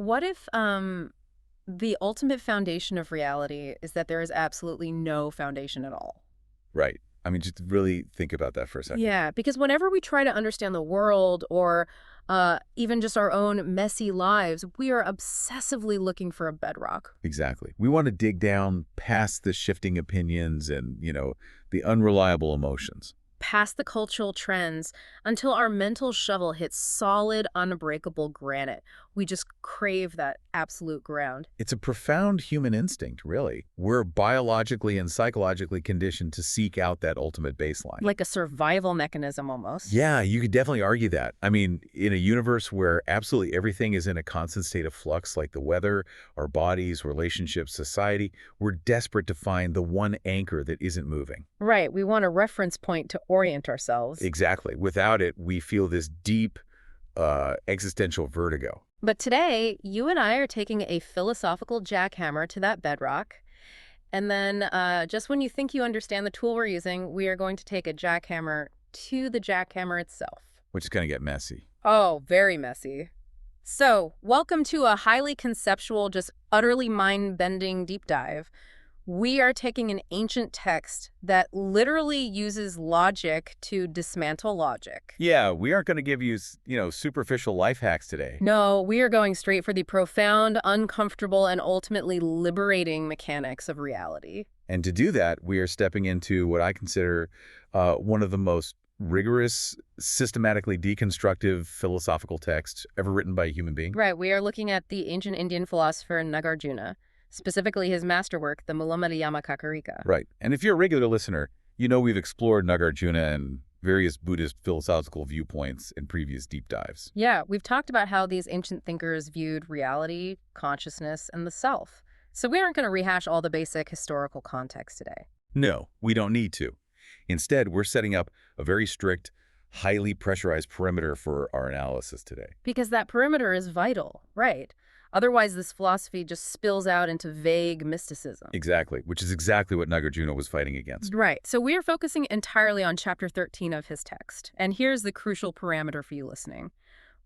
What if the ultimate foundation of reality is that there is absolutely no foundation at all? Right. I mean, just really think about that for a second. Yeah, because whenever we try to understand the world or even just our own messy lives, we are obsessively looking for a bedrock. Exactly. We want to dig down past the shifting opinions and, the unreliable emotions. Past the cultural trends until our mental shovel hits solid, unbreakable granite. We just crave that absolute ground. It's a profound human instinct, really. We're biologically and psychologically conditioned to seek out that ultimate baseline. Like a survival mechanism almost. Yeah, you could definitely argue that. I mean, in a universe where absolutely everything is in a constant state of flux, like the weather, our bodies, relationships, society, we're desperate to find the one anchor that isn't moving. Right, we want a reference point to orient ourselves. Exactly. Without it, we feel this deep existential vertigo. But today, you and I are taking a philosophical jackhammer to that bedrock. And then just when you think you understand the tool we're using, we are going to take a jackhammer to the jackhammer itself. Which is going to get messy. Oh, very messy. So, welcome to a highly conceptual, just utterly mind-bending deep dive. We are taking an ancient text that literally uses logic to dismantle logic. Yeah, we aren't going to give you, superficial life hacks today. No, we are going straight for the profound, uncomfortable, and ultimately liberating mechanics of reality. And to do that, we are stepping into what I consider one of the most rigorous, systematically deconstructive philosophical texts ever written by a human being. Right, we are looking at the ancient Indian philosopher Nagarjuna, specifically his masterwork, the Mūlamadhyamakakarika. Right. And if you're a regular listener, you know we've explored Nagarjuna and various Buddhist philosophical viewpoints in previous deep dives. Yeah, we've talked about how these ancient thinkers viewed reality, consciousness, and the self. So we aren't going to rehash all the basic historical context today. No, we don't need to. Instead, we're setting up a very strict, highly pressurized perimeter for our analysis today. Because that perimeter is vital, right? Otherwise, this philosophy just spills out into vague mysticism. Exactly, which is exactly what Nagarjuna was fighting against. Right. So we are focusing entirely on chapter 13 of his text. And here's the crucial parameter for you listening.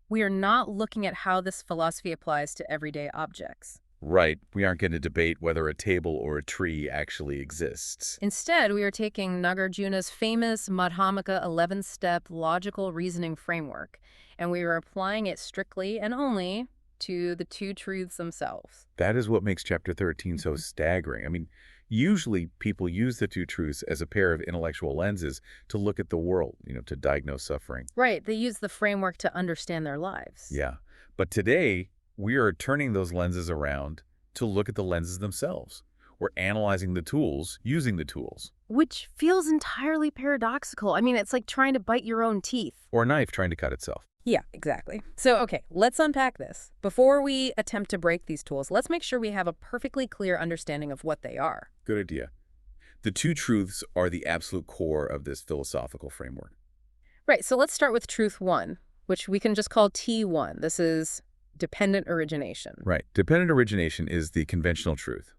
We are not looking at how this philosophy applies to everyday objects. Right. We aren't going to debate whether a table or a tree actually exists. Instead, we are taking Nagarjuna's famous Madhyamaka 11-step logical reasoning framework, and we are applying it strictly and only to the two truths themselves. That is what makes chapter 13 so staggering. I mean, usually people use the two truths as a pair of intellectual lenses to look at the world, to diagnose suffering. Right. They use the framework to understand their lives. Yeah. But today, we are turning those lenses around to look at the lenses themselves. We're analyzing the tools, using the tools. Which feels entirely paradoxical. I mean, it's like trying to bite your own teeth. Or a knife trying to cut itself. Yeah, exactly. So, okay, let's unpack this. Before we attempt to break these tools, let's make sure we have a perfectly clear understanding of what they are. Good idea. The two truths are the absolute core of this philosophical framework. Right, so let's start with truth one, which we can just call T1. This is dependent origination. Right. Dependent origination is the conventional truth.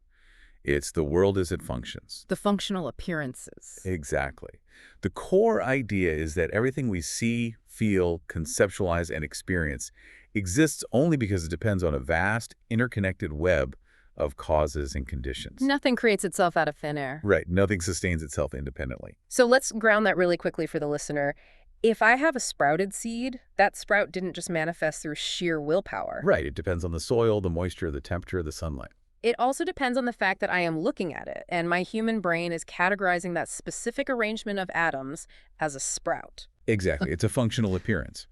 It's the world as it functions. The functional appearances. Exactly. The core idea is that everything we see, feel, conceptualize, and experience exists only because it depends on a vast, interconnected web of causes and conditions. Nothing creates itself out of thin air. Right. Nothing sustains itself independently. So let's ground that really quickly for the listener. If I have a sprouted seed, that sprout didn't just manifest through sheer willpower. Right. It depends on the soil, the moisture, the temperature, the sunlight. It also depends on the fact that I am looking at it, and my human brain is categorizing that specific arrangement of atoms as a sprout. Exactly. It's a functional appearance.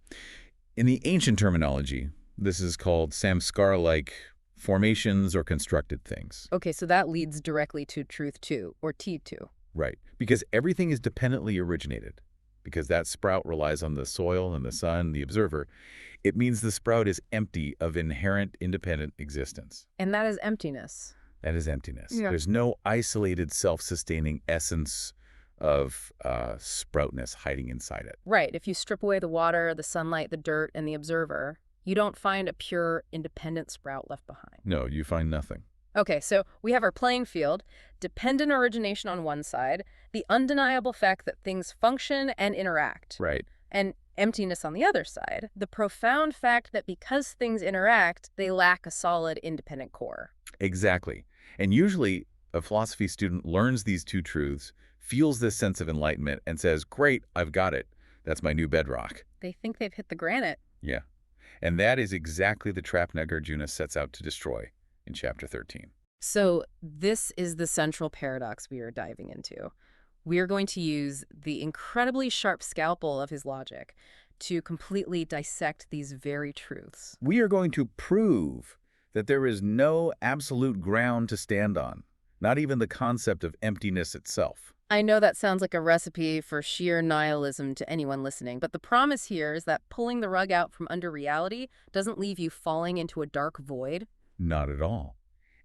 In the ancient terminology, this is called samskara-like formations or constructed things. Okay, so that leads directly to truth 2, or T2. Right. Because everything is dependently originated. Because that sprout relies on the soil and the sun, the observer, it means the sprout is empty of inherent independent existence. And that is emptiness. That is emptiness. Yeah. There's no isolated self-sustaining essence of sproutness hiding inside it. Right. If you strip away the water, the sunlight, the dirt, and the observer, you don't find a pure, independent sprout left behind. No, you find nothing. Okay, so we have our playing field, dependent origination on one side, the undeniable fact that things function and interact. Right. And Emptiness on the other side, the profound fact that because things interact, they lack a solid, independent core. Exactly. And usually, a philosophy student learns these two truths, feels this sense of enlightenment, and says, great, I've got it. That's my new bedrock. They think they've hit the granite. Yeah. And that is exactly the trap Nagarjuna sets out to destroy in Chapter 13. So this is the central paradox we are diving into. We are going to use the incredibly sharp scalpel of his logic to completely dissect these very truths. We are going to prove that there is no absolute ground to stand on, not even the concept of emptiness itself. I know that sounds like a recipe for sheer nihilism to anyone listening, but the promise here is that pulling the rug out from under reality doesn't leave you falling into a dark void. Not at all.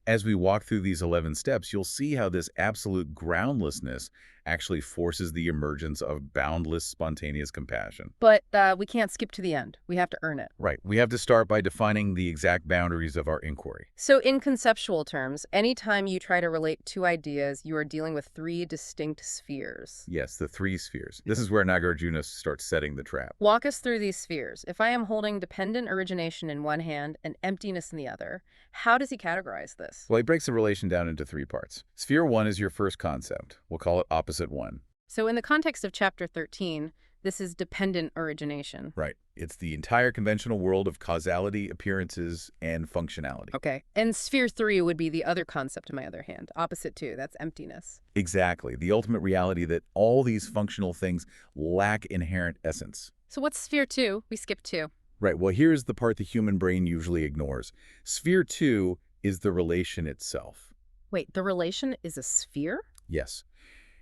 As we walk through these 11 steps, you'll see how this absolute groundlessness actually forces the emergence of boundless, spontaneous compassion. But we can't skip to the end. We have to earn it. Right. We have to start by defining the exact boundaries of our inquiry. So in conceptual terms, anytime you try to relate two ideas, you are dealing with three distinct spheres. Yes, the three spheres. This is where Nagarjuna starts setting the trap. Walk us through these spheres. If I am holding dependent origination in one hand and emptiness in the other, how does he categorize this? Well, he breaks the relation down into three parts. Sphere 1 is your first concept. We'll call it opposite 1. So in the context of Chapter 13, this is dependent origination. Right. It's the entire conventional world of causality, appearances, and functionality. Okay. And Sphere 3 would be the other concept in my other hand. Opposite 2, that's emptiness. Exactly. The ultimate reality that all these functional things lack inherent essence. So what's Sphere 2? We skipped 2. Right. Well, here's the part the human brain usually ignores. Sphere 2 is the relation itself. Wait, the relation is a sphere? Yes.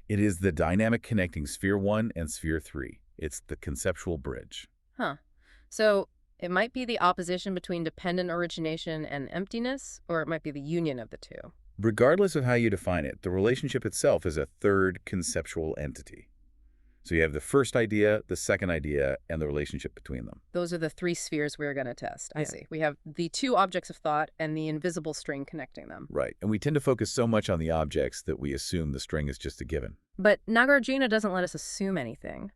It is the dynamic connecting Sphere 1 and Sphere 3. It's the conceptual bridge. Huh. So it might be the opposition between dependent origination and emptiness, or it might be the union of the two. Regardless of how you define it, the relationship itself is a third conceptual entity. So you have the first idea, the second idea, and the relationship between them. Those are the three spheres we're going to test. I Yeah. see. We have the two objects of thought and the invisible string connecting them. Right. And we tend to focus so much on the objects that we assume the string is just a given. But Nagarjuna doesn't let us assume anything.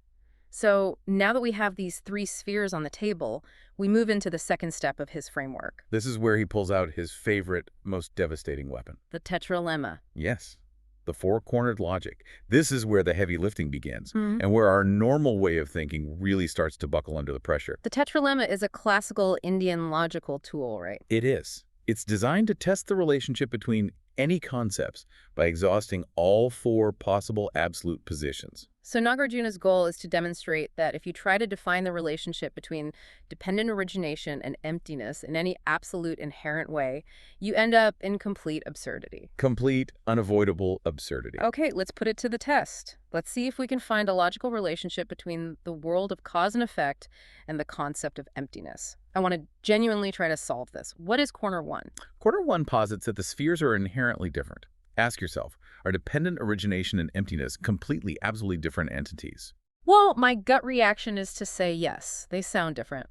So now that we have these three spheres on the table, we move into the second step of his framework, This is where he pulls out his favorite, most devastating weapon. the Tetralemma. Yes. The four-cornered logic. This is where the heavy lifting begins, Mhm. and where our normal way of thinking really starts to buckle under the pressure. The Tetralemma is a classical Indian logical tool, right? It is. It's designed to test the relationship between any concepts by exhausting all four possible absolute positions. So Nagarjuna's goal is to demonstrate that if you try to define the relationship between dependent origination and emptiness in any absolute inherent way, you end up in complete absurdity. Complete, unavoidable absurdity. Okay, let's put it to the test. Let's see if we can find a logical relationship between the world of cause and effect and the concept of emptiness. I want to genuinely try to solve this. What is corner one? Corner 1 posits that the spheres are inherently different. Ask yourself, are dependent origination and emptiness completely, absolutely different entities? Well, my gut reaction is to say yes, they sound different.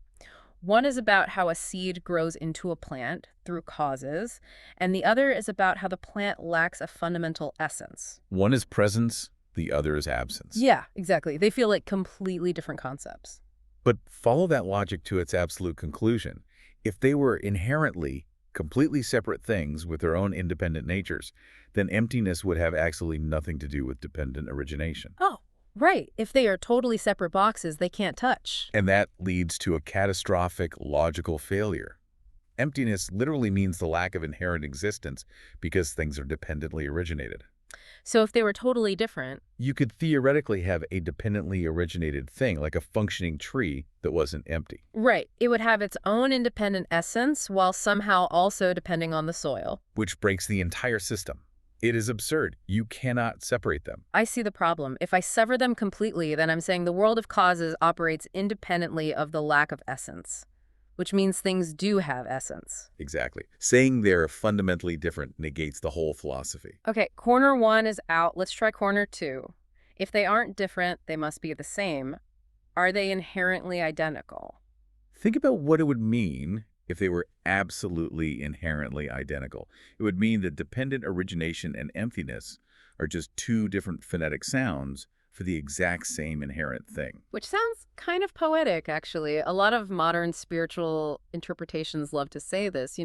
One is about how a seed grows into a plant through causes, and the other is about how the plant lacks a fundamental essence. One is presence, the other is absence. Yeah, exactly. They feel like completely different concepts. But follow that logic to its absolute conclusion. If they were inherently completely separate things with their own independent natures, then emptiness would have absolutely nothing to do with dependent origination. Oh, right. If they are totally separate boxes, they can't touch. And that leads to a catastrophic logical failure. Emptiness literally means the lack of inherent existence because things are dependently originated. So if they were totally different, You could theoretically have a dependently originated thing, like a functioning tree that wasn't empty. right, it would have its own independent essence while somehow also depending on the soil. Which breaks the entire system. It is absurd. You cannot separate them. I see the problem. If I sever them completely, then I'm saying the world of causes operates independently of the lack of essence, which means things do have essence. Exactly. Saying they're fundamentally different negates the whole philosophy. Okay, corner one is out. Let's try corner two. If they aren't different, they must be the same. Are they inherently identical? Think about what it would mean if they were absolutely inherently identical. It would mean that dependent origination and emptiness are just two different phonetic sounds, for the exact same inherent thing. Which sounds kind of poetic, actually. A lot of modern spiritual interpretations love to say this,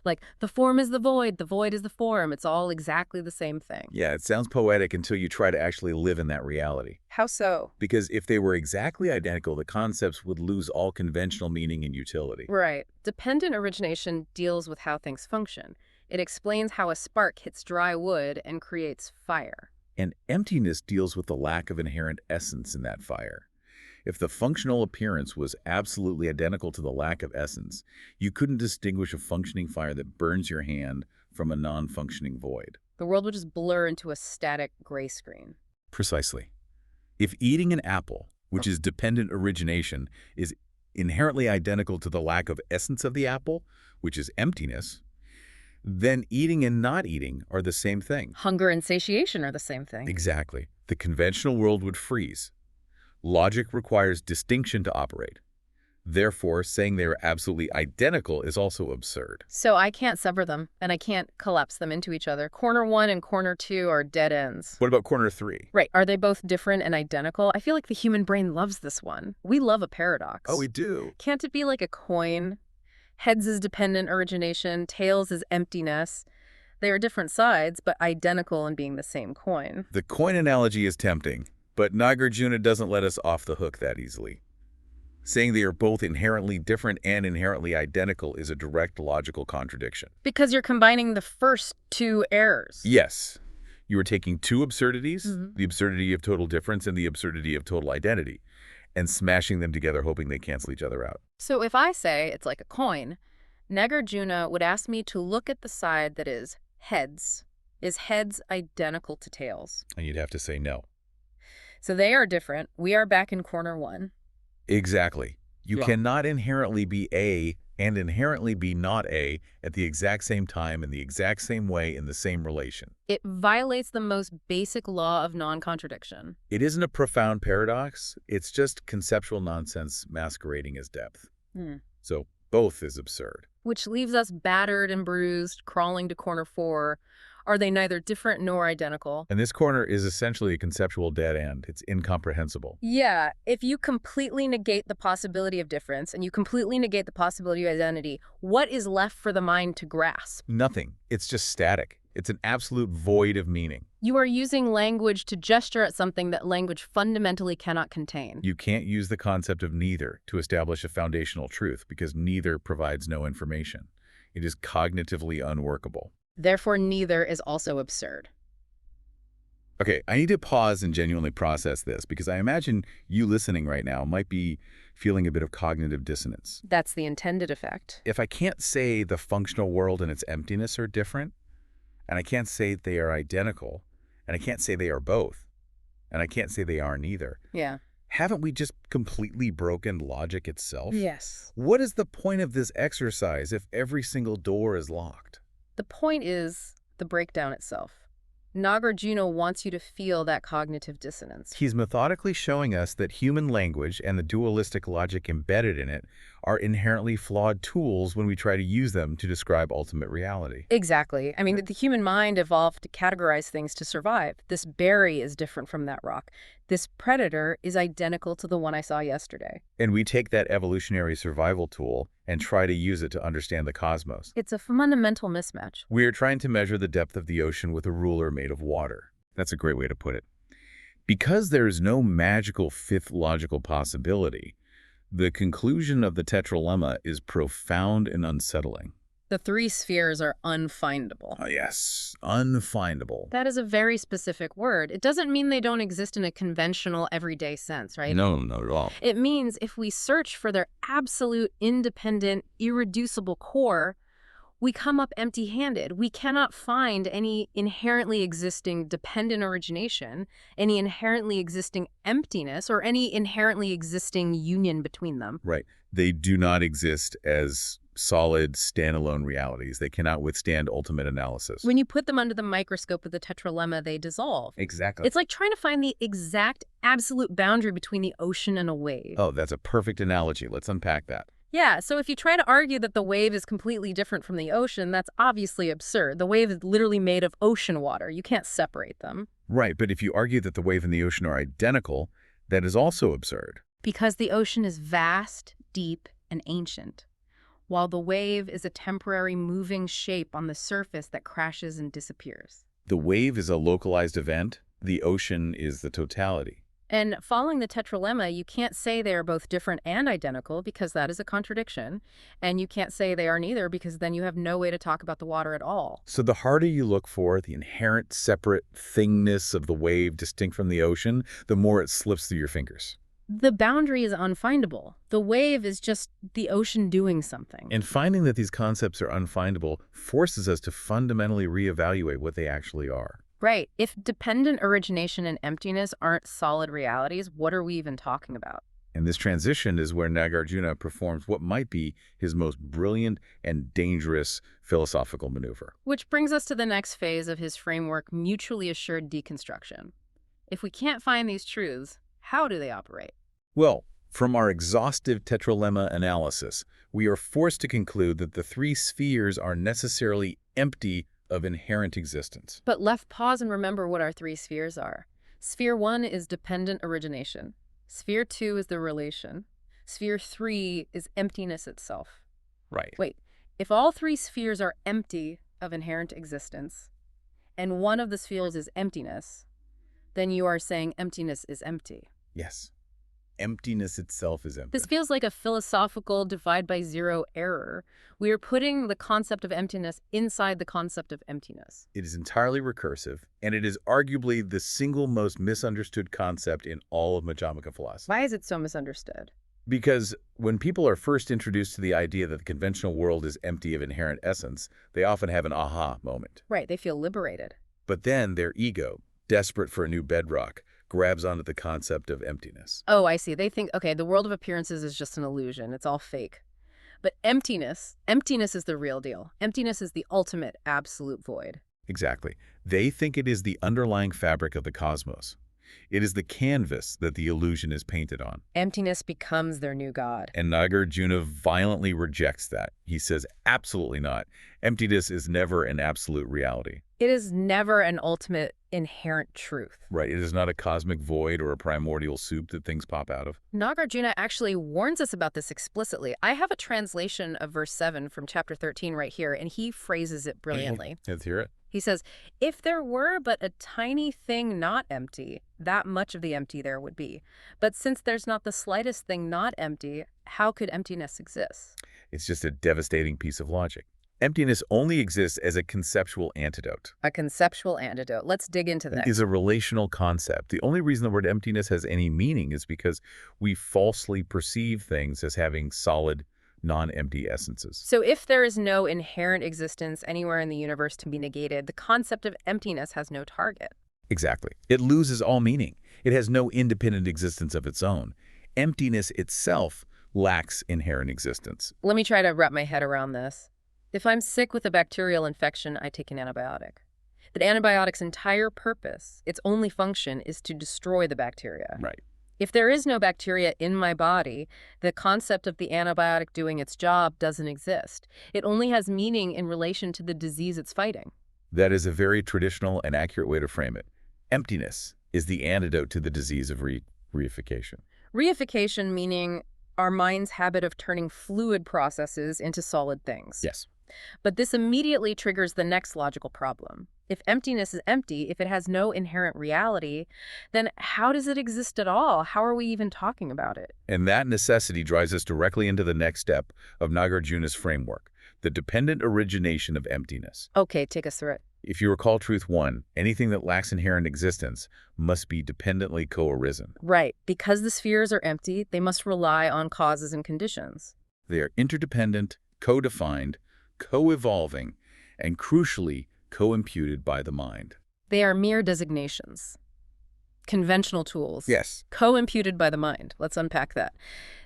like the form is the void is the form. It's all exactly the same thing. Yeah, it sounds poetic until you try to actually live in that reality. How so? Because if they were exactly identical, the concepts would lose all conventional meaning and utility. Right. Dependent origination deals with how things function. It explains how a spark hits dry wood and creates fire. And emptiness deals with the lack of inherent essence in that fire. If the functional appearance was absolutely identical to the lack of essence, you couldn't distinguish a functioning fire that burns your hand from a non-functioning void. The world would just blur into a static gray screen. Precisely. If eating an apple, which is dependent origination, is inherently identical to the lack of essence of the apple, which is emptiness, then eating and not eating are the same thing. Hunger and satiation are the same thing. Exactly. The conventional world would freeze. Logic requires distinction to operate. Therefore, saying they are absolutely identical is also absurd. So I can't sever them, and I can't collapse them into each other. Corner 1 and corner 2 are dead ends. What about corner 3? Right. Are they both different and identical? I feel like the human brain loves this one. We love a paradox. Oh, we do. Can't it be like a coin? Heads is dependent origination, tails is emptiness. They are different sides, but identical in being the same coin. The coin analogy is tempting, but Nagarjuna doesn't let us off the hook that easily. Saying they are both inherently different and inherently identical is a direct logical contradiction. Because you're combining the first two errors. Yes. You are taking two absurdities, the absurdity of total difference and the absurdity of total identity, and smashing them together hoping they cancel each other out. So if I say it's like a coin, Nagarjuna would ask me to look at the side that is heads. Is heads identical to tails? And you'd have to say no. So they are different. We are back in corner 1. Exactly. You cannot inherently be A and inherently be not A at the exact same time in the exact same way in the same relation. It violates the most basic law of non-contradiction. It isn't a profound paradox. It's just conceptual nonsense masquerading as depth. So both is absurd. Which leaves us battered and bruised, crawling to corner 4. Are they neither different nor identical? And this corner is essentially a conceptual dead end. It's incomprehensible. Yeah, if you completely negate the possibility of difference and you completely negate the possibility of identity, what is left for the mind to grasp? Nothing. It's just static. It's an absolute void of meaning. You are using language to gesture at something that language fundamentally cannot contain. You can't use the concept of neither to establish a foundational truth because neither provides no information. It is cognitively unworkable. Therefore, neither is also absurd. Okay, I need to pause and genuinely process this because I imagine you listening right now might be feeling a bit of cognitive dissonance. That's the intended effect. If I can't say the functional world and its emptiness are different, and I can't say they are identical, and I can't say they are both, and I can't say they are neither. Yeah. Haven't we just completely broken logic itself? Yes. What is the point of this exercise if every single door is locked? The point is the breakdown itself. Nagarjuna wants you to feel that cognitive dissonance. He's methodically showing us that human language and the dualistic logic embedded in it are inherently flawed tools when we try to use them to describe ultimate reality. Exactly. I mean, the human mind evolved to categorize things to survive. This berry is different from that rock. This predator is identical to the one I saw yesterday. And we take that evolutionary survival tool and try to use it to understand the cosmos. It's a fundamental mismatch. We are trying to measure the depth of the ocean with a ruler made of water. That's a great way to put it. Because there is no magical fifth logical possibility, the conclusion of the Tetralemma is profound and unsettling. The 3 spheres are unfindable. Oh, yes, unfindable. That is a very specific word. It doesn't mean they don't exist in a conventional, everyday sense, right? No, not at all. It means if we search for their absolute, independent, irreducible core, we come up empty-handed. We cannot find any inherently existing dependent origination, any inherently existing emptiness, or any inherently existing union between them. Right. They do not exist as solid, standalone realities. They cannot withstand ultimate analysis. When you put them under the microscope of the Tetralemma, they dissolve. Exactly. It's like trying to find the exact, absolute boundary between the ocean and a wave. Oh, that's a perfect analogy. Let's unpack that. Yeah, so if you try to argue that the wave is completely different from the ocean, that's obviously absurd. The wave is literally made of ocean water. You can't separate them. Right, but if you argue that the wave and the ocean are identical, that is also absurd. Because the ocean is vast, deep, and ancient, while the wave is a temporary moving shape on the surface that crashes and disappears. The wave is a localized event. The ocean is the totality. And following the Tetralemma, you can't say they are both different and identical because that is a contradiction. And you can't say they are neither because then you have no way to talk about the water at all. So the harder you look for the inherent separate thingness of the wave distinct from the ocean, the more it slips through your fingers. The boundary is unfindable. The wave is just the ocean doing something. And finding that these concepts are unfindable forces us to fundamentally reevaluate what they actually are. Right. If dependent origination and emptiness aren't solid realities, what are we even talking about? And this transition is where Nagarjuna performs what might be his most brilliant and dangerous philosophical maneuver. Which brings us to the next phase of his framework, mutually assured deconstruction. If we can't find these truths, how do they operate? Well, from our exhaustive Tetralemma analysis, we are forced to conclude that the three spheres are necessarily empty of inherent existence. But left pause and remember what our three spheres are. Sphere 1 is dependent origination. Sphere 2 is the relation. Sphere 3 is emptiness itself. Right. Wait, if all three spheres are empty of inherent existence, and one of the spheres is emptiness, then you are saying emptiness is empty. Yes. Emptiness itself is empty. This feels like a philosophical divide by zero error. We are putting the concept of emptiness inside the concept of emptiness. It is entirely recursive, and it is arguably the single most misunderstood concept in all of Madhyamaka philosophy. Why is it so misunderstood? Because when people are first introduced to the idea that the conventional world is empty of inherent essence, they often have an aha moment. Right, they feel liberated. But then their ego, desperate for a new bedrock, grabs onto the concept of emptiness. Oh, I see. They think, okay, the world of appearances is just an illusion. It's all fake. But emptiness is the real deal. Emptiness is the ultimate absolute void. Exactly. They think it is the underlying fabric of the cosmos. It is the canvas that the illusion is painted on. Emptiness becomes their new god. And Nagarjuna violently rejects that. He says, absolutely not. Emptiness is never an absolute reality. It is never an ultimate inherent truth. Right. It is not a cosmic void or a primordial soup that things pop out of. Nagarjuna actually warns us about this explicitly. I have a translation of verse 7 from chapter 13 right here, and he phrases it brilliantly. Let's hear it. He says, if there were but a tiny thing not empty, that much of the empty there would be. But since there's not the slightest thing not empty, how could emptiness exist? It's just a devastating piece of logic. Emptiness only exists as a conceptual antidote. A conceptual antidote. Let's dig into that. It is a relational concept. The only reason the word emptiness has any meaning is because we falsely perceive things as having solid, non-empty essences. So if there is no inherent existence anywhere in the universe to be negated, the concept of emptiness has no target. Exactly. It loses all meaning. It has no independent existence of its own. Emptiness itself lacks inherent existence. Let me try to wrap my head around this. If I'm sick with a bacterial infection, I take an antibiotic. That antibiotic's entire purpose, its only function, is to destroy the bacteria. Right. If there is no bacteria in my body, the concept of the antibiotic doing its job doesn't exist. It only has meaning in relation to the disease it's fighting. That is a very traditional and accurate way to frame it. Emptiness is the antidote to the disease of reification. Reification meaning our mind's habit of turning fluid processes into solid things. Yes. But this immediately triggers the next logical problem. If emptiness is empty, if it has no inherent reality, then how does it exist at all? How are we even talking about it? And that necessity drives us directly into the next step of Nagarjuna's framework, the dependent origination of emptiness. Okay, take us through it. If you recall truth 1, anything that lacks inherent existence must be dependently co-arisen. Right. Because the spheres are empty, they must rely on causes and conditions. They are interdependent, co-defined, co-evolving, and crucially, co-imputed by the mind. They are mere designations. Conventional tools. Yes. Co-imputed by the mind. Let's unpack that.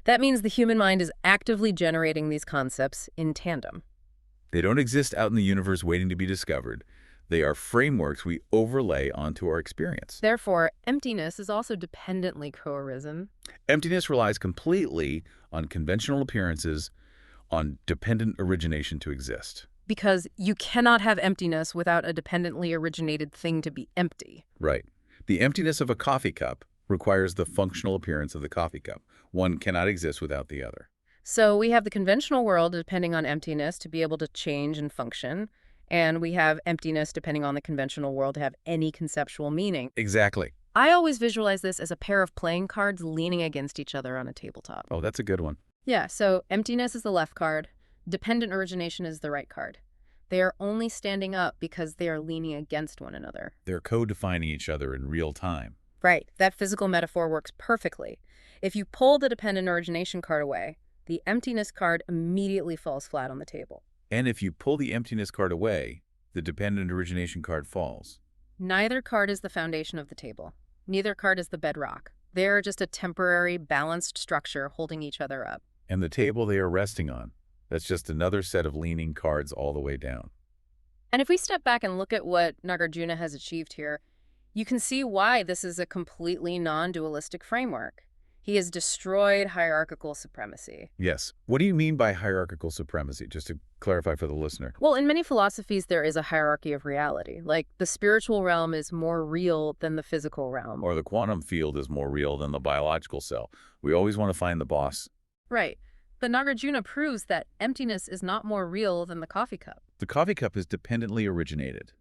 That means the human mind is actively generating these concepts in tandem. They don't exist out in the universe waiting to be discovered. They are frameworks we overlay onto our experience. Therefore, emptiness is also dependently co-arisen. Emptiness relies completely on conventional appearances, on dependent origination to exist. Because you cannot have emptiness without a dependently originated thing to be empty. Right. The emptiness of a coffee cup requires the functional appearance of the coffee cup. One cannot exist without the other. So we have the conventional world depending on emptiness to be able to change and function, and we have emptiness depending on the conventional world to have any conceptual meaning. Exactly. I always visualize this as a pair of playing cards leaning against each other on a tabletop. Oh, that's a good one. Yeah, so emptiness is the left card, dependent origination is the right card. They are only standing up because they are leaning against one another. They're co-defining each other in real time. Right, that physical metaphor works perfectly. If you pull the dependent origination card away, the emptiness card immediately falls flat on the table. And if you pull the emptiness card away, the dependent origination card falls. Neither card is the foundation of the table. Neither card is the bedrock. They are just a temporary, balanced structure holding each other up. And the table they are resting on, that's just another set of leaning cards all the way down. And if we step back and look at what Nagarjuna has achieved here, you can see why this is a completely non-dualistic framework. He has destroyed hierarchical supremacy. Yes. What do you mean by hierarchical supremacy, just to clarify for the listener? Well, in many philosophies, there is a hierarchy of reality. Like, the spiritual realm is more real than the physical realm. Or the quantum field is more real than the biological cell. We always want to find the boss. Right. But Nagarjuna proves that emptiness is not more real than the coffee cup. The coffee cup is dependently originated,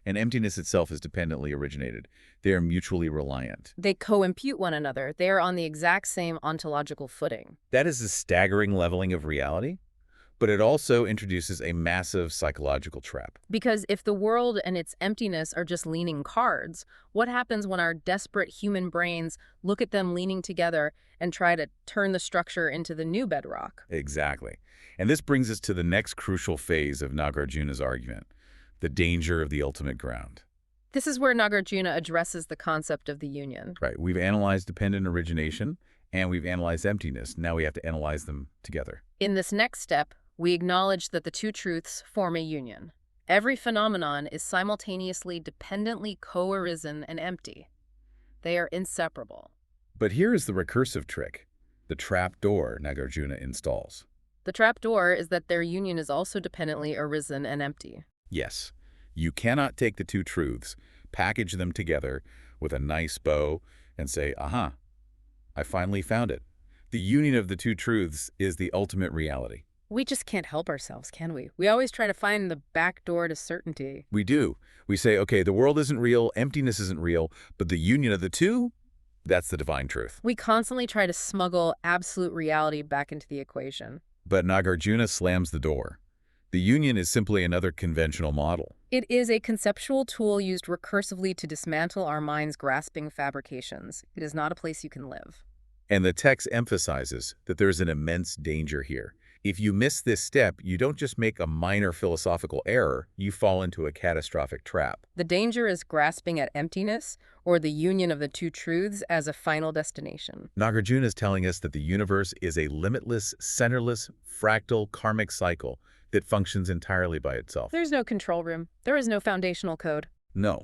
and emptiness itself is dependently originated. They are mutually reliant. They co-impute one another. They are on the exact same ontological footing. That is a staggering leveling of reality, but it also introduces a massive psychological trap. Because if the world and its emptiness are just leaning cards, what happens when our desperate human brains look at them leaning together and try to turn the structure into the new bedrock? Exactly. And this brings us to the next crucial phase of Nagarjuna's argument, the danger of the ultimate ground. This is where Nagarjuna addresses the concept of the union. Right. We've analyzed dependent origination, and we've analyzed emptiness. Now we have to analyze them together. In this next step, we acknowledge that the two truths form a union. Every phenomenon is simultaneously dependently co-arisen and empty. They are inseparable. But here is the recursive trick, the trap door Nagarjuna installs. The trap door is that their union is also dependently arisen and empty. Yes, you cannot take the two truths, package them together with a nice bow, and say, aha, I finally found it. The union of the two truths is the ultimate reality. We just can't help ourselves, can we? We always try to find the back door to certainty. We do. We say, okay, the world isn't real, emptiness isn't real, but the union of the two, that's the divine truth. We constantly try to smuggle absolute reality back into the equation. But Nagarjuna slams the door. The union is simply another conventional model. It is a conceptual tool used recursively to dismantle our mind's grasping fabrications. It is not a place you can live. And the text emphasizes that there is an immense danger here. If you miss this step, you don't just make a minor philosophical error, you fall into a catastrophic trap. The danger is grasping at emptiness or the union of the two truths as a final destination. Nagarjuna is telling us that the universe is a limitless, centerless, fractal, karmic cycle that functions entirely by itself. There's no control room. There is no foundational code. No.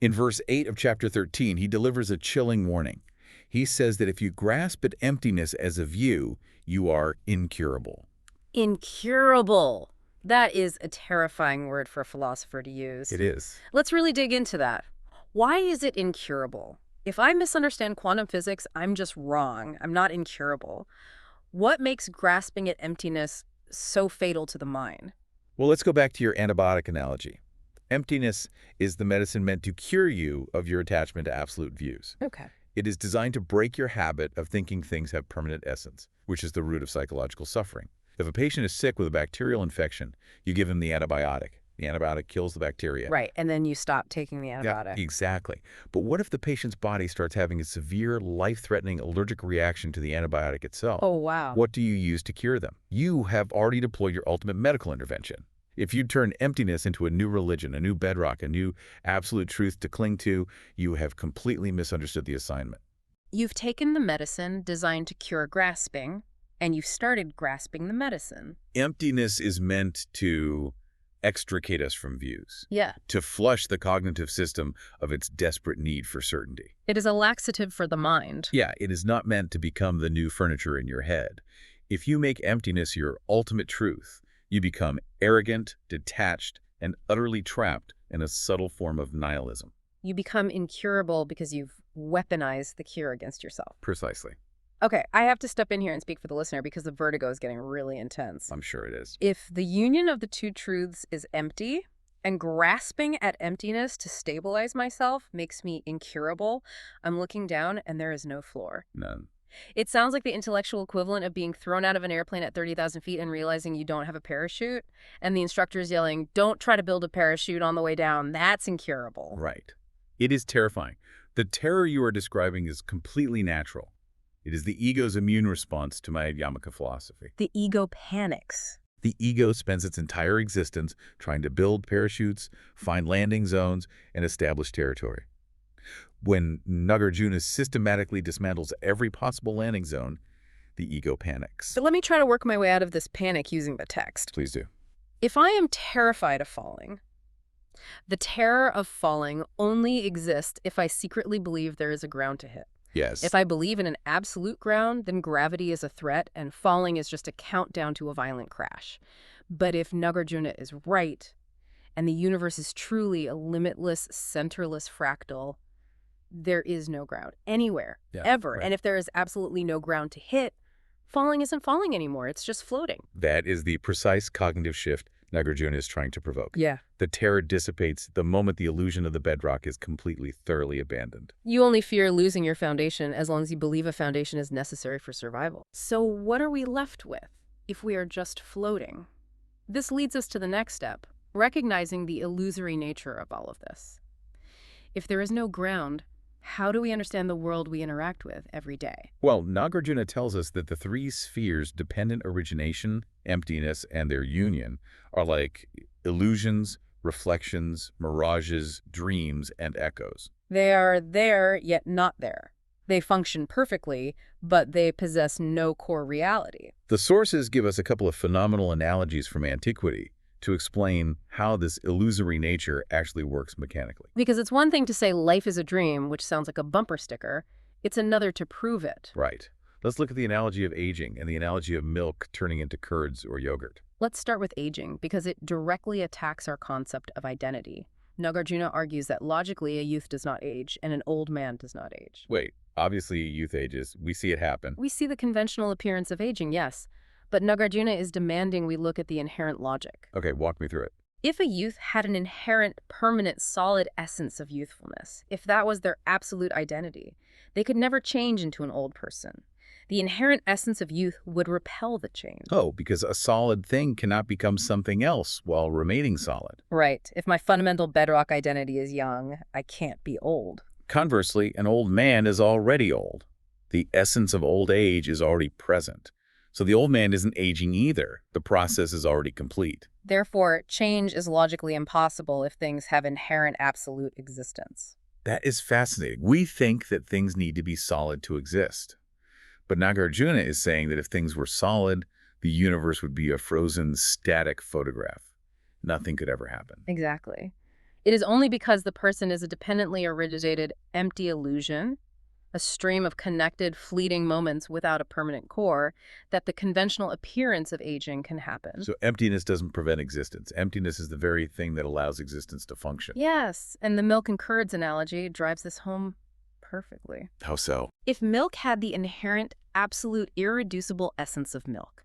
In verse 8 of chapter 13, he delivers a chilling warning. He says that if you grasp at emptiness as a view, you are incurable. Incurable. That is a terrifying word for a philosopher to use. It is. Let's really dig into that. Why is it incurable? If I misunderstand quantum physics, I'm just wrong. I'm not incurable. What makes grasping at emptiness so fatal to the mind? Well, let's go back to your antibiotic analogy. Emptiness is the medicine meant to cure you of your attachment to absolute views. Okay. It is designed to break your habit of thinking things have permanent essence, which is the root of psychological suffering. If a patient is sick with a bacterial infection, you give him the antibiotic. The antibiotic kills the bacteria. Right, and then you stop taking the antibiotic. Yeah, exactly. But what if the patient's body starts having a severe, life-threatening allergic reaction to the antibiotic itself? Oh, wow. What do you use to cure them? You have already deployed your ultimate medical intervention. If you turn emptiness into a new religion, a new bedrock, a new absolute truth to cling to, you have completely misunderstood the assignment. You've taken the medicine designed to cure grasping, and you've started grasping the medicine. Emptiness is meant to extricate us from views. Yeah. To flush the cognitive system of its desperate need for certainty. It is a laxative for the mind. Yeah, it is not meant to become the new furniture in your head. If you make emptiness your ultimate truth, you become arrogant, detached, and utterly trapped in a subtle form of nihilism. You become incurable because you've weaponized the cure against yourself. Precisely. Okay, I have to step in here and speak for the listener because the vertigo is getting really intense. I'm sure it is. If the union of the two truths is empty, and grasping at emptiness to stabilize myself makes me incurable, I'm looking down and there is no floor. None. It sounds like the intellectual equivalent of being thrown out of an airplane at 30,000 feet and realizing you don't have a parachute, and the instructor's yelling, "Don't try to build a parachute on the way down." That's incurable. Right. It is terrifying. The terror you are describing is completely natural. It is the ego's immune response to Madhyamaka philosophy. The ego panics. The ego spends its entire existence trying to build parachutes, find landing zones, and establish territory. When Nagarjuna systematically dismantles every possible landing zone, the ego panics. So let me try to work my way out of this panic using the text. Please do. If I am terrified of falling, the terror of falling only exists if I secretly believe there is a ground to hit. Yes. If I believe in an absolute ground, then gravity is a threat and falling is just a countdown to a violent crash. But if Nagarjuna is right, and the universe is truly a limitless, centerless fractal, there is no ground anywhere, ever. Right. And if there is absolutely no ground to hit, falling isn't falling anymore. It's just floating. That is the precise cognitive shift Nagarjuna is trying to provoke. Yeah. The terror dissipates the moment the illusion of the bedrock is completely, thoroughly abandoned. You only fear losing your foundation as long as you believe a foundation is necessary for survival. So what are we left with if we are just floating? This leads us to the next step, recognizing the illusory nature of all of this. If there is no ground, how do we understand the world we interact with every day? Well, Nagarjuna tells us that the three spheres, dependent origination, emptiness, and their union, are like illusions, reflections, mirages, dreams, and echoes. They are there, yet not there. They function perfectly, but they possess no core reality. The sources give us a couple of phenomenal analogies from antiquity to explain how this illusory nature actually works mechanically. Because it's one thing to say life is a dream, which sounds like a bumper sticker. It's another to prove it. Right. Let's look at the analogy of aging and the analogy of milk turning into curds or yogurt. Let's start with aging, because it directly attacks our concept of identity. Nagarjuna argues that logically a youth does not age, and an old man does not age. Wait, obviously youth ages. We see it happen. We see the conventional appearance of aging, yes, but Nagarjuna is demanding we look at the inherent logic. Okay, walk me through it. If a youth had an inherent, permanent, solid essence of youthfulness, if that was their absolute identity, they could never change into an old person. The inherent essence of youth would repel the change. Oh, because a solid thing cannot become something else while remaining solid. Right. If my fundamental bedrock identity is young, I can't be old. Conversely, an old man is already old. The essence of old age is already present. So the old man isn't aging either. The process is already complete. Therefore, change is logically impossible if things have inherent absolute existence. That is fascinating. We think that things need to be solid to exist. But Nagarjuna is saying that if things were solid, the universe would be a frozen, static photograph. Nothing could ever happen. Exactly. It is only because the person is a dependently originated, empty illusion, a stream of connected, fleeting moments without a permanent core, that the conventional appearance of aging can happen. So emptiness doesn't prevent existence. Emptiness is the very thing that allows existence to function. Yes, and the milk and curds analogy drives this home perfectly. How so? If milk had the inherent, absolute, irreducible essence of milk,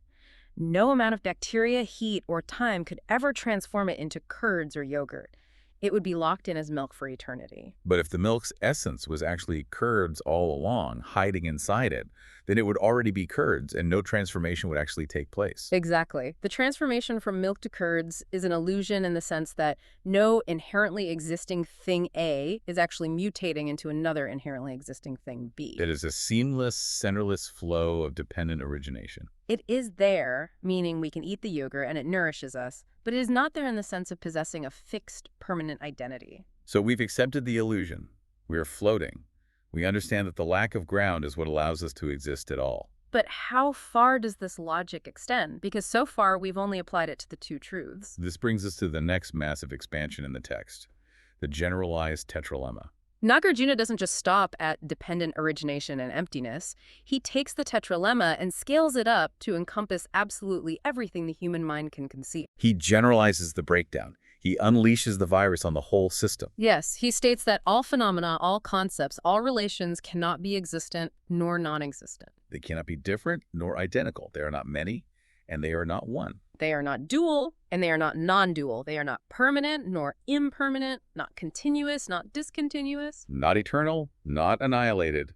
no amount of bacteria, heat, or time could ever transform it into curds or yogurt. It would be locked in as milk for eternity. But if the milk's essence was actually curds all along, hiding inside it, then it would already be curds and no transformation would actually take place. Exactly. The transformation from milk to curds is an illusion in the sense that no inherently existing thing A is actually mutating into another inherently existing thing B. It is a seamless, centerless flow of dependent origination. It is there, meaning we can eat the yogurt and it nourishes us, but it is not there in the sense of possessing a fixed, permanent identity. So we've accepted the illusion. We are floating. We understand that the lack of ground is what allows us to exist at all. But how far does this logic extend? Because so far we've only applied it to the two truths. This brings us to the next massive expansion in the text, the generalized Tetralemma. Nagarjuna doesn't just stop at dependent origination and emptiness. He takes the Tetralemma and scales it up to encompass absolutely everything the human mind can conceive. He generalizes the breakdown. He unleashes the virus on the whole system. Yes, he states that all phenomena, all concepts, all relations cannot be existent nor non-existent. They cannot be different nor identical. They are not many, and they are not one. They are not dual, and they are not non-dual. They are not permanent nor impermanent, not continuous, not discontinuous. Not eternal, not annihilated,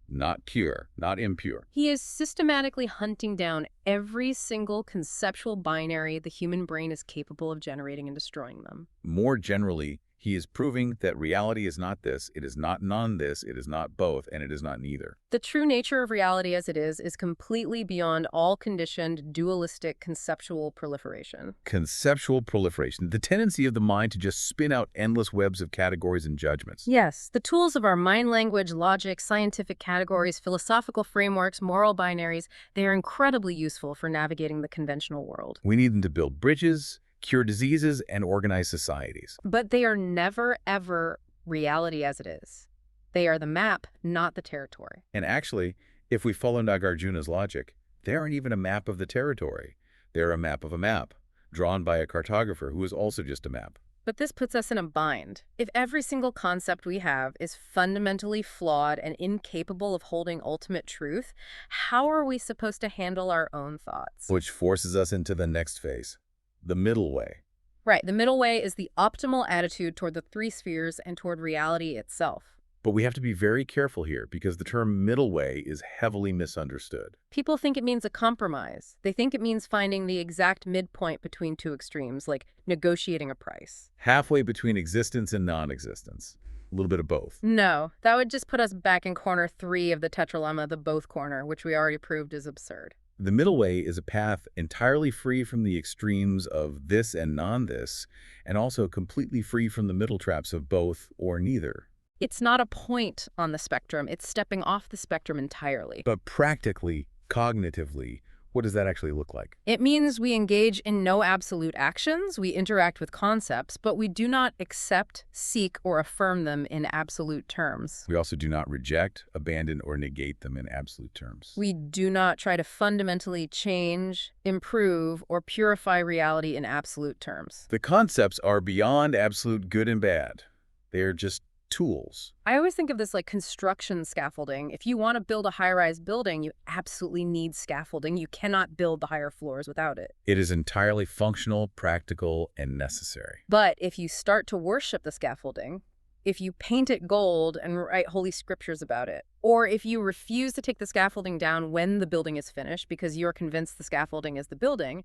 not pure, not impure. He is systematically hunting down every single conceptual binary the human brain is capable of generating and destroying them. More generally, he is proving that reality is not this, it is not non-this, it is not both, and it is not neither. The true nature of reality as it is completely beyond all conditioned, dualistic, conceptual proliferation. Conceptual proliferation, the tendency of the mind to just spin out endless webs of categories and judgments. Yes, the tools of our mind, language, logic, scientific categories, philosophical frameworks, moral binaries, they are incredibly useful for navigating the conventional world. We need them to build bridges, cure diseases, and organize societies. But they are never, ever reality as it is. They are the map, not the territory. And actually, if we follow Nagarjuna's logic, they aren't even a map of the territory. They're a map of a map, drawn by a cartographer who is also just a map. But this puts us in a bind. If every single concept we have is fundamentally flawed and incapable of holding ultimate truth, how are we supposed to handle our own thoughts? Which forces us into the next phase. The middle way. Right, the middle way is the optimal attitude toward the three spheres and toward reality itself. But we have to be very careful here because the term middle way is heavily misunderstood. People think it means a compromise. They think it means finding the exact midpoint between two extremes, like negotiating a price. Halfway between existence and non-existence. A little bit of both. No, that would just put us back in corner 3 of the Tetralemma, the both corner, which we already proved is absurd. The middle way is a path entirely free from the extremes of this and non-this, and also completely free from the middle traps of both or neither. It's not a point on the spectrum. It's stepping off the spectrum entirely. But practically, cognitively, what does that actually look like? It means we engage in no absolute actions, we interact with concepts, but we do not accept, seek, or affirm them in absolute terms. We also do not reject, abandon, or negate them in absolute terms. We do not try to fundamentally change, improve, or purify reality in absolute terms. The concepts are beyond absolute good and bad. They are just tools. I always think of this like construction scaffolding. If you want to build a high-rise building, you absolutely need scaffolding. You cannot build the higher floors without it. It is entirely functional, practical, and necessary. But if you start to worship the scaffolding, if you paint it gold and write holy scriptures about it, or if you refuse to take the scaffolding down when the building is finished because you're convinced the scaffolding is the building,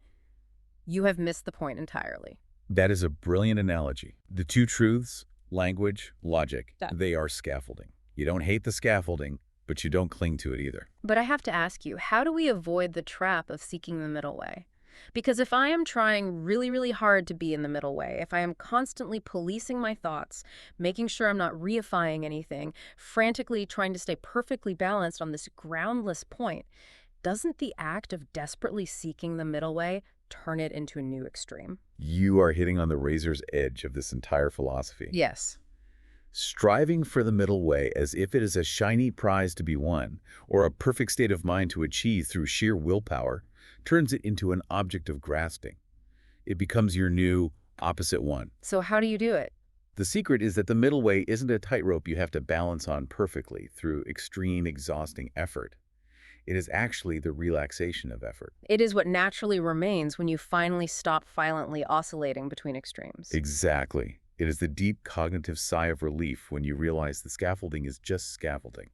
you have missed the point entirely. That is a brilliant analogy. The two truths, language, logic, they are scaffolding. You don't hate the scaffolding, but you don't cling to it either. But I have to ask you, how do we avoid the trap of seeking the middle way? Because if I am trying really, really hard to be in the middle way, if I am constantly policing my thoughts, making sure I'm not reifying anything, frantically trying to stay perfectly balanced on this groundless point, doesn't the act of desperately seeking the middle way turn it into a new extreme? You are hitting on the razor's edge of this entire philosophy. Yes. Striving for the middle way as if it is a shiny prize to be won, or a perfect state of mind to achieve through sheer willpower, turns it into an object of grasping. It becomes your new opposite one. So how do you do it? The secret is that the middle way isn't a tightrope you have to balance on perfectly through extreme, exhausting effort. It is actually the relaxation of effort. It is what naturally remains when you finally stop violently oscillating between extremes. Exactly. It is the deep cognitive sigh of relief when you realize the scaffolding is just scaffolding.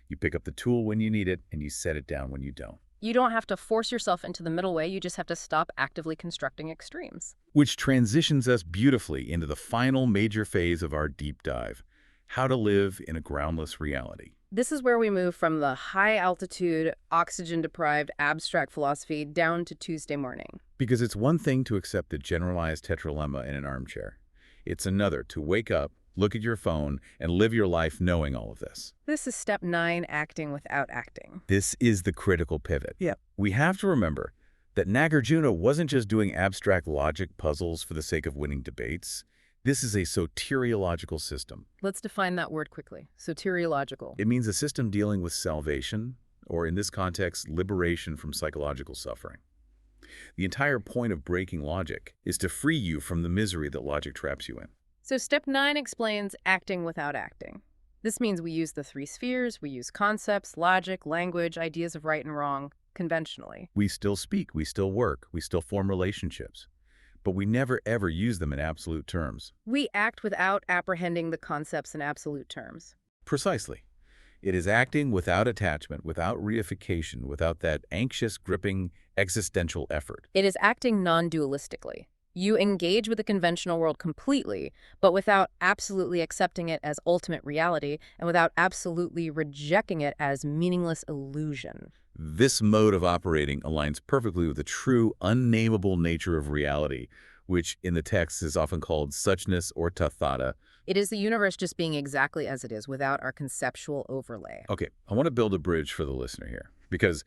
You pick up the tool when you need it, and you set it down when you don't. You don't have to force yourself into the middle way, you just have to stop actively constructing extremes. Which transitions us beautifully into the final major phase of our deep dive, how to live in a groundless reality. This is where we move from the high-altitude, oxygen-deprived, abstract philosophy down to Tuesday morning. Because it's one thing to accept the generalized tetralemma in an armchair. It's another to wake up, look at your phone, and live your life knowing all of this. This is step 9, acting without acting. This is the critical pivot. We have to remember that Nāgārjuna wasn't just doing abstract logic puzzles for the sake of winning debates. This is a soteriological system. Let's define that word quickly. Soteriological. It means a system dealing with salvation, or in this context, liberation from psychological suffering. The entire point of breaking logic is to free you from the misery that logic traps you in. So step 9 explains acting without acting. This means we use the 3 spheres, we use concepts, logic, language, ideas of right and wrong, conventionally. We still speak, we still work, we still form relationships, but we never ever use them in absolute terms. We act without apprehending the concepts in absolute terms. Precisely. It is acting without attachment, without reification, without that anxious, gripping, existential effort. It is acting non-dualistically. You engage with the conventional world completely, but without absolutely accepting it as ultimate reality and without absolutely rejecting it as meaningless illusion. This mode of operating aligns perfectly with the true, unnameable nature of reality, which in the text is often called suchness or tathata. It is the universe just being exactly as it is without our conceptual overlay. Okay, I want to build a bridge for the listener here, because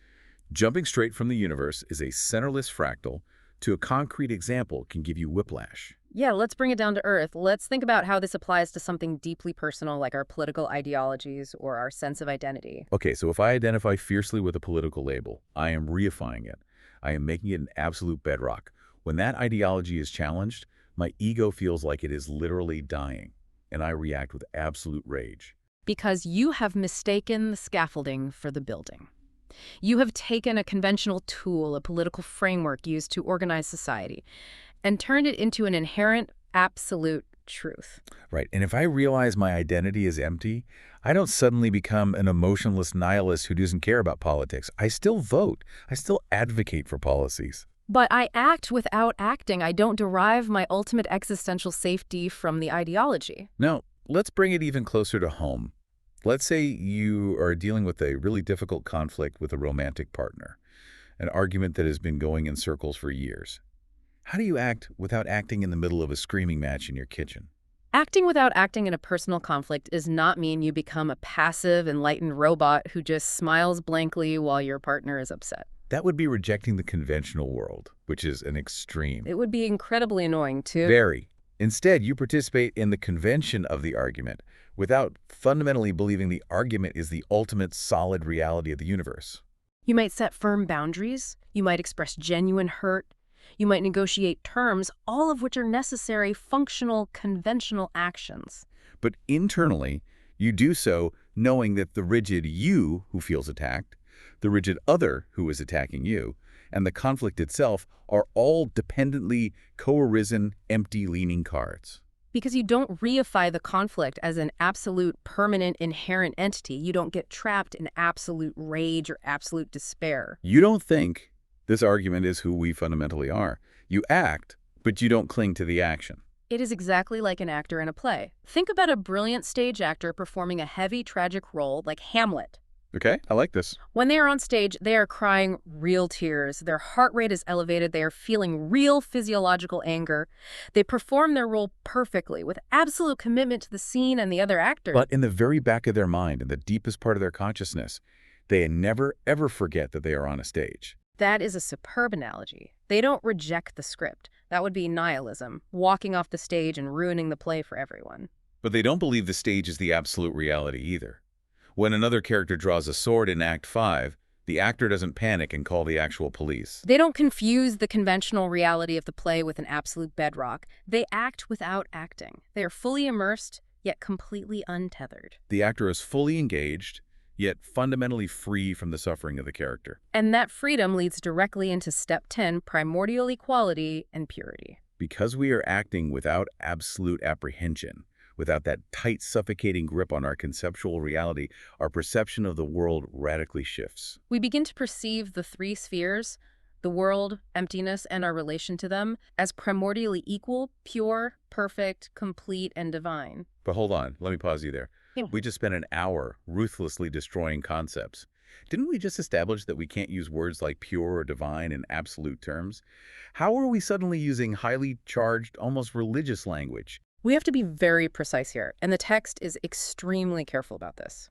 jumping straight from the universe is a centerless fractal to a concrete example can give you whiplash. Yeah, let's bring it down to earth. Let's think about how this applies to something deeply personal like our political ideologies or our sense of identity. Okay, so if I identify fiercely with a political label, I am reifying it. I am making it an absolute bedrock. When that ideology is challenged, my ego feels like it is literally dying, and I react with absolute rage. Because you have mistaken the scaffolding for the building. You have taken a conventional tool, a political framework used to organize society, and turned it into an inherent, absolute truth. Right, and if I realize my identity is empty, I don't suddenly become an emotionless nihilist who doesn't care about politics. I still vote. I still advocate for policies. But I act without acting. I don't derive my ultimate existential safety from the ideology. Now, let's bring it even closer to home. Let's say you are dealing with a really difficult conflict with a romantic partner, an argument that has been going in circles for years. How do you act without acting in the middle of a screaming match in your kitchen? Acting without acting in a personal conflict does not mean you become a passive, enlightened robot who just smiles blankly while your partner is upset. That would be rejecting the conventional world, which is an extreme. It would be incredibly annoying, too. Very. Instead, you participate in the convention of the argument without fundamentally believing the argument is the ultimate solid reality of the universe. You might set firm boundaries. You might express genuine hurt. You might negotiate terms, all of which are necessary, functional, conventional actions. But internally, you do so knowing that the rigid you who feels attacked, the rigid other who is attacking you, and the conflict itself are all dependently co-arisen, empty leaning cards. Because you don't reify the conflict as an absolute, permanent, inherent entity. You don't get trapped in absolute rage or absolute despair. You don't think this argument is who we fundamentally are. You act, but you don't cling to the action. It is exactly like an actor in a play. Think about a brilliant stage actor performing a heavy, tragic role like Hamlet. Okay, I like this. When they are on stage, they are crying real tears. Their heart rate is elevated. They are feeling real physiological anger. They perform their role perfectly with absolute commitment to the scene and the other actors. But in the very back of their mind, in the deepest part of their consciousness, they never, ever forget that they are on a stage. That is a superb analogy. They don't reject the script. That would be nihilism, walking off the stage and ruining the play for everyone. But they don't believe the stage is the absolute reality either. When another character draws a sword in Act 5, the actor doesn't panic and call the actual police. They don't confuse the conventional reality of the play with an absolute bedrock. They act without acting. They are fully immersed, yet completely untethered. The actor is fully engaged, yet fundamentally free from the suffering of the character. And that freedom leads directly into Step 10, primordial equality and purity. Because we are acting without absolute apprehension, without that tight, suffocating grip on our conceptual reality, our perception of the world radically shifts. We begin to perceive the 3 spheres, the world, emptiness, and our relation to them, as primordially equal, pure, perfect, complete, and divine. But hold on, let me pause you there. Yeah. We just spent an hour ruthlessly destroying concepts. Didn't we just establish that we can't use words like pure or divine in absolute terms? How are we suddenly using highly charged, almost religious language? We have to be very precise here, and the text is extremely careful about this.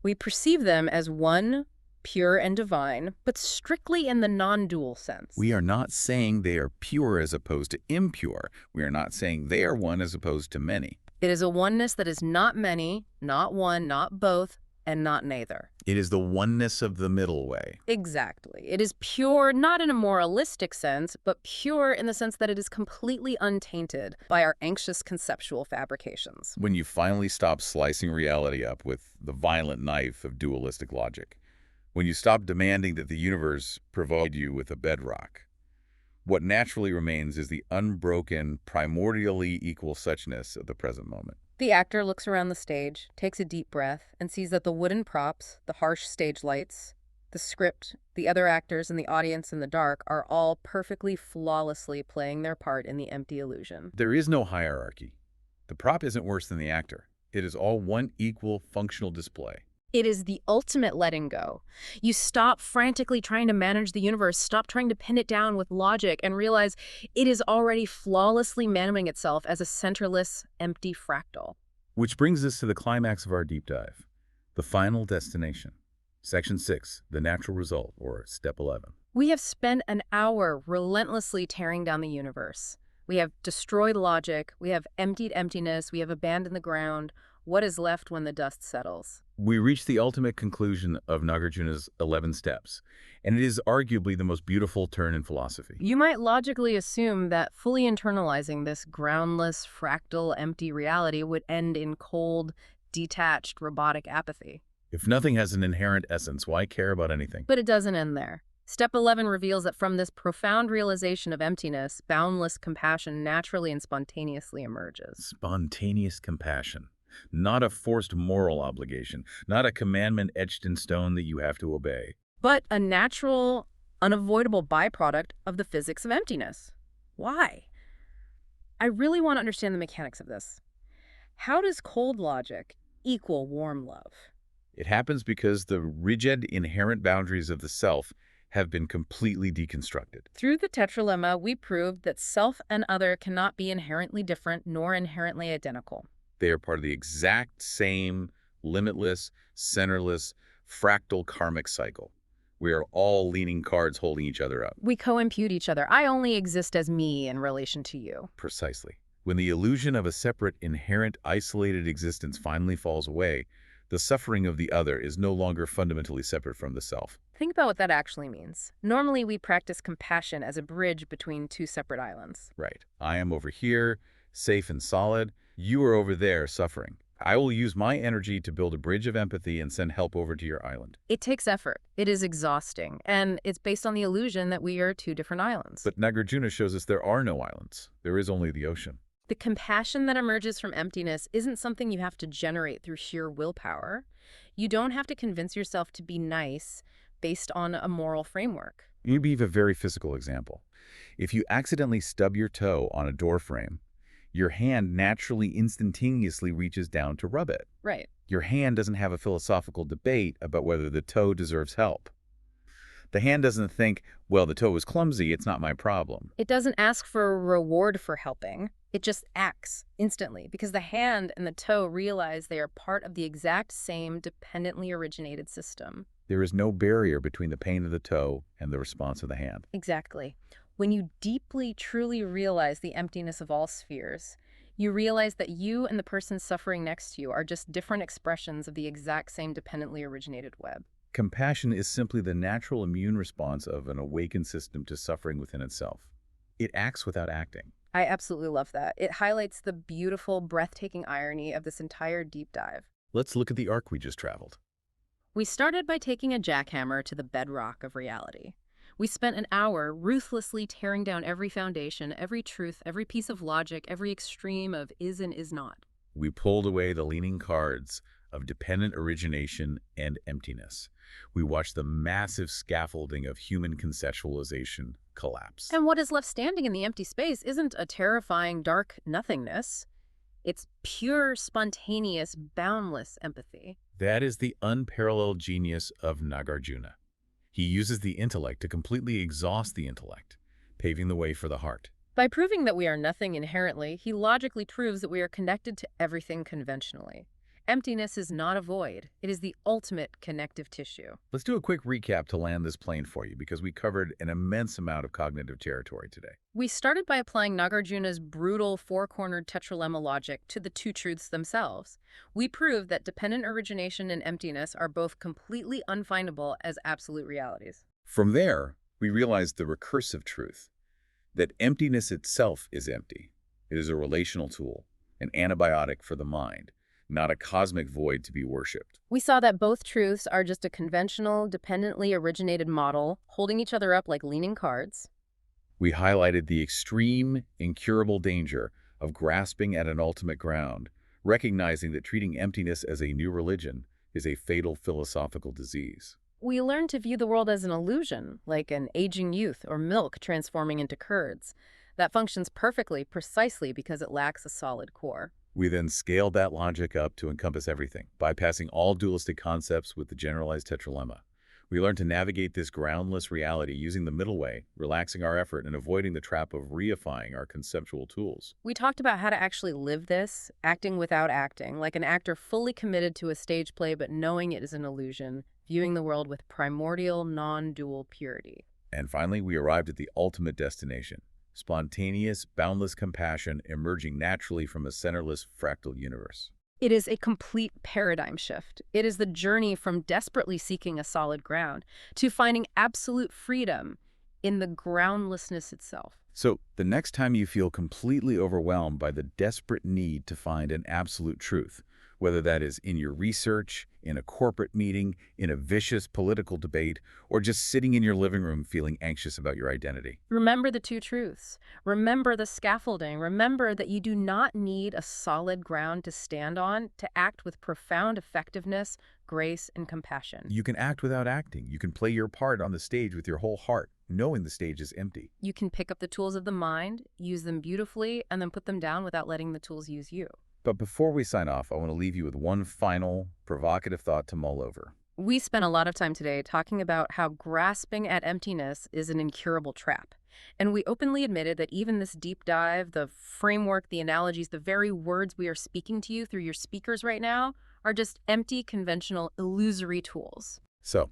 We perceive them as one, pure and divine, but strictly in the non-dual sense. We are not saying they are pure as opposed to impure. We are not saying they are one as opposed to many. It is a oneness that is not many, not one, not both, and not neither. It is the oneness of the middle way. Exactly. It is pure, not in a moralistic sense, but pure in the sense that it is completely untainted by our anxious conceptual fabrications. When you finally stop slicing reality up with the violent knife of dualistic logic, when you stop demanding that the universe provide you with a bedrock, what naturally remains is the unbroken, primordially equal suchness of the present moment. The actor looks around the stage, takes a deep breath, and sees that the wooden props, the harsh stage lights, the script, the other actors, and the audience in the dark are all perfectly, flawlessly playing their part in the empty illusion. There is no hierarchy. The prop isn't worse than the actor. It is all one equal functional display. It is the ultimate letting go. You stop frantically trying to manage the universe, stop trying to pin it down with logic, and realize it is already flawlessly managing itself as a centerless, empty fractal. Which brings us to the climax of our deep dive, the final destination. Section 6, the natural result, or Step 11. We have spent an hour relentlessly tearing down the universe. We have destroyed logic, we have emptied emptiness, we have abandoned the ground. What is left when the dust settles? We reach the ultimate conclusion of Nagarjuna's 11 steps, and it is arguably the most beautiful turn in philosophy. You might logically assume that fully internalizing this groundless, fractal, empty reality would end in cold, detached, robotic apathy. If nothing has an inherent essence, why care about anything? But it doesn't end there. Step 11 reveals that from this profound realization of emptiness, boundless compassion naturally and spontaneously emerges. Spontaneous compassion. Not a forced moral obligation, not a commandment etched in stone that you have to obey. But a natural, unavoidable byproduct of the physics of emptiness. Why? I really want to understand the mechanics of this. How does cold logic equal warm love? It happens because the rigid, inherent boundaries of the self have been completely deconstructed. Through the Tetralemma, we proved that self and other cannot be inherently different nor inherently identical. They are part of the exact same limitless, centerless, fractal karmic cycle. We are all leaning cards holding each other up. We co-impute each other. I only exist as me in relation to you. Precisely. When the illusion of a separate, inherent, isolated existence finally falls away, the suffering of the other is no longer fundamentally separate from the self. Think about what that actually means. Normally, we practice compassion as a bridge between two separate islands. Right. I am over here, safe and solid. You are over there, suffering. I will use my energy to build a bridge of empathy and send help over to your island. It takes effort. It is exhausting. And it's based on the illusion that we are two different islands. But Nagarjuna shows us there are no islands. There is only the ocean. The compassion that emerges from emptiness isn't something you have to generate through sheer willpower. You don't have to convince yourself to be nice based on a moral framework. You give a very physical example. If you accidentally stub your toe on a door frame, your hand naturally instantaneously reaches down to rub it. Right. Your hand doesn't have a philosophical debate about whether the toe deserves help. The hand doesn't think, well, the toe was clumsy, it's not my problem. It doesn't ask for a reward for helping. It just acts instantly because the hand and the toe realize they are part of the exact same dependently originated system. There is no barrier between the pain of the toe and the response of the hand. Exactly. When you deeply, truly realize the emptiness of all spheres, you realize that you and the person suffering next to you are just different expressions of the exact same dependently originated web. Compassion is simply the natural immune response of an awakened system to suffering within itself. It acts without acting. I absolutely love that. It highlights the beautiful, breathtaking irony of this entire deep dive. Let's look at the arc we just traveled. We started by taking a jackhammer to the bedrock of reality. We spent an hour ruthlessly tearing down every foundation, every truth, every piece of logic, every extreme of is and is not. We pulled away the leaning cards of dependent origination and emptiness. We watched the massive scaffolding of human conceptualization collapse. And what is left standing in the empty space isn't a terrifying, dark nothingness. It's pure, spontaneous, boundless empathy. That is the unparalleled genius of Nagarjuna. He uses the intellect to completely exhaust the intellect, paving the way for the heart. By proving that we are nothing inherently, he logically proves that we are connected to everything conventionally. Emptiness is not a void. It is the ultimate connective tissue. Let's do a quick recap to land this plane for you, because we covered an immense amount of cognitive territory today. We started by applying Nagarjuna's brutal four-cornered Tetralemma logic to the two truths themselves. We proved that dependent origination and emptiness are both completely unfindable as absolute realities. From there, we realized the recursive truth, that emptiness itself is empty. It is a relational tool, an antibiotic for the mind, not a cosmic void to be worshipped. We saw that both truths are just a conventional, dependently originated model, holding each other up like leaning cards. We highlighted the extreme, incurable danger of grasping at an ultimate ground, recognizing that treating emptiness as a new religion is a fatal philosophical disease. We learned to view the world as an illusion, like an aging youth or milk transforming into curds, that functions perfectly precisely because it lacks a solid core. We then scaled that logic up to encompass everything, bypassing all dualistic concepts with the generalized Tetralemma. We learned to navigate this groundless reality using the middle way, relaxing our effort and avoiding the trap of reifying our conceptual tools. We talked about how to actually live this, acting without acting, like an actor fully committed to a stage play but knowing it is an illusion, viewing the world with primordial, non-dual purity. And finally, we arrived at the ultimate destination: spontaneous, boundless compassion emerging naturally from a centerless fractal universe. It is a complete paradigm shift. It is the journey from desperately seeking a solid ground to finding absolute freedom in the groundlessness itself. So, the next time you feel completely overwhelmed by the desperate need to find an absolute truth, whether that is in your research, in a corporate meeting, in a vicious political debate, or just sitting in your living room feeling anxious about your identity, Remember the two truths. Remember the scaffolding. Remember that you do not need a solid ground to stand on to act with profound effectiveness, grace, and compassion. you can act without acting. You can play your part on the stage with your whole heart, knowing the stage is empty. You can pick up the tools of the mind, use them beautifully, and then put them down without letting the tools use you. But before we sign off, I want to leave you with one final, provocative thought to mull over. We spent a lot of time today talking about how grasping at emptiness is an incurable trap. And we openly admitted that even this deep dive, the framework, the analogies, the very words we are speaking to you through your speakers right now are just empty, conventional, illusory tools. So,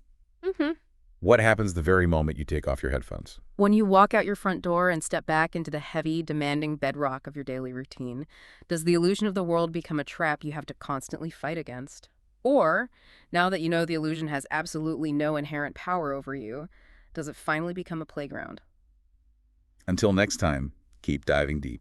what happens the very moment you take off your headphones? When you walk out your front door and step back into the heavy, demanding bedrock of your daily routine, does the illusion of the world become a trap you have to constantly fight against? Or, now that you know the illusion has absolutely no inherent power over you, does it finally become a playground? Until next time, keep diving deep.